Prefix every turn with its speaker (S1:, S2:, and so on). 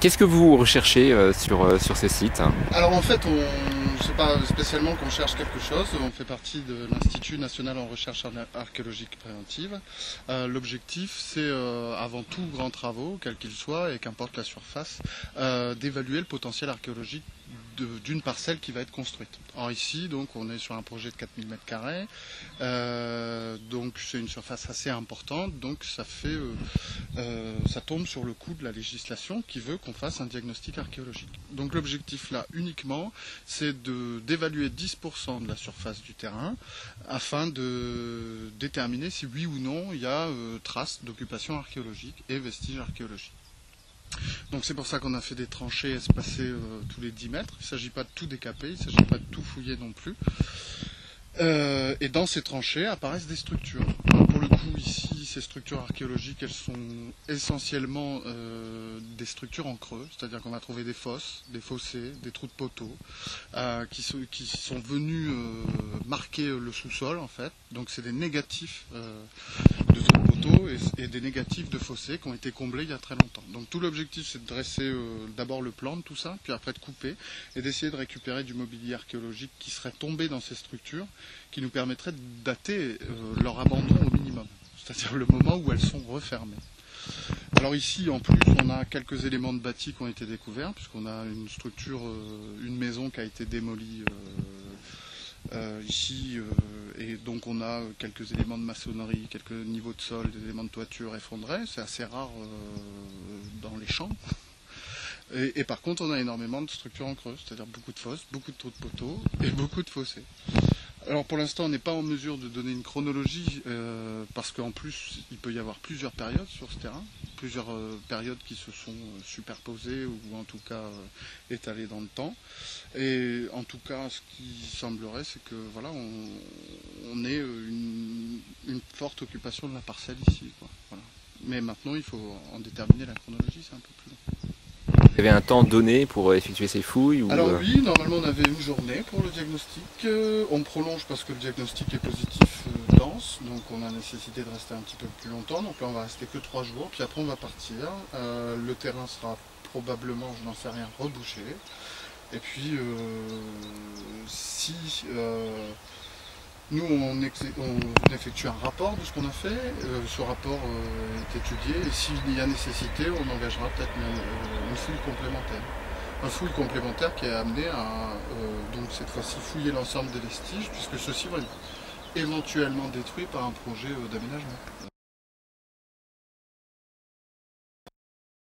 S1: Qu'est-ce que vous recherchez sur ces sites?
S2: Alors en fait, c'est pas spécialement qu'on cherche quelque chose, on fait partie de l'Institut national en recherche archéologique préventive. L'objectif, c'est avant tout grands travaux, quels qu'ils soient, et qu'importe la surface, d'évaluer le potentiel archéologique d'une parcelle qui va être construite. Or ici, donc, on est sur un projet de 4000 m², donc c'est une surface assez importante, donc ça tombe sur le coup de la législation qui veut qu'on fasse un diagnostic archéologique. Donc l'objectif là uniquement, c'est d'évaluer 10% de la surface du terrain afin de déterminer si oui ou non il y a traces d'occupation archéologique et vestiges archéologiques. Donc c'est pour ça qu'on a fait des tranchées espacées tous les 10 mètres. Il ne s'agit pas de tout décaper, il ne s'agit pas de tout fouiller non plus. Et dans ces tranchées apparaissent des structures. Alors pour le coup, ici, ces structures archéologiques, elles sont essentiellement des structures en creux, c'est-à-dire qu'on va trouver des fosses, des fossés, des trous de poteaux, qui sont venus marquer le sous-sol, en fait. Donc c'est des négatifs de trous de poteaux et des négatifs de fossés qui ont été comblés il y a très longtemps. Donc tout l'objectif, c'est de dresser d'abord le plan de tout ça, puis après de couper, et d'essayer de récupérer du mobilier archéologique qui serait tombé dans ces structures, qui nous permettrait de dater leur abandon au minimum, c'est-à-dire le moment où elles sont refermées. Alors ici, en plus, on a quelques éléments de bâti qui ont été découverts, puisqu'on a une structure, une maison qui a été démolie ici, et donc on a quelques éléments de maçonnerie, quelques niveaux de sol, des éléments de toiture effondrés. C'est assez rare dans les champs. Et par contre, on a énormément de structures en creux, c'est-à-dire beaucoup de fosses, beaucoup de trous de poteaux et beaucoup de fossés. Alors pour l'instant, on n'est pas en mesure de donner une chronologie parce qu'en plus, il peut y avoir plusieurs périodes sur ce terrain, plusieurs périodes qui se sont superposées ou en tout cas étalées dans le temps. Et en tout cas, ce qui semblerait, c'est que voilà, on ait une forte occupation de la parcelle ici, quoi. Voilà. Mais maintenant, il faut en déterminer la chronologie, c'est un peu plus long.
S1: Vous avez un temps donné pour effectuer ces fouilles ou...
S2: Alors oui, normalement on avait une journée pour le diagnostic. On prolonge parce que le diagnostic est positif dense, donc on a nécessité de rester un petit peu plus longtemps. Donc là on va rester que 3 jours, puis après on va partir. Le terrain sera probablement, je n'en sais rien, rebouché. Et puis si nous on effectue un rapport de ce qu'on a fait, ce rapport est étudié et s'il y a nécessité, on engagera peut-être une fouille complémentaire. Un fouille complémentaire qui est amené à, donc cette fois-ci, fouiller l'ensemble des vestiges, puisque ceux-ci vont être éventuellement détruits par un projet d'aménagement.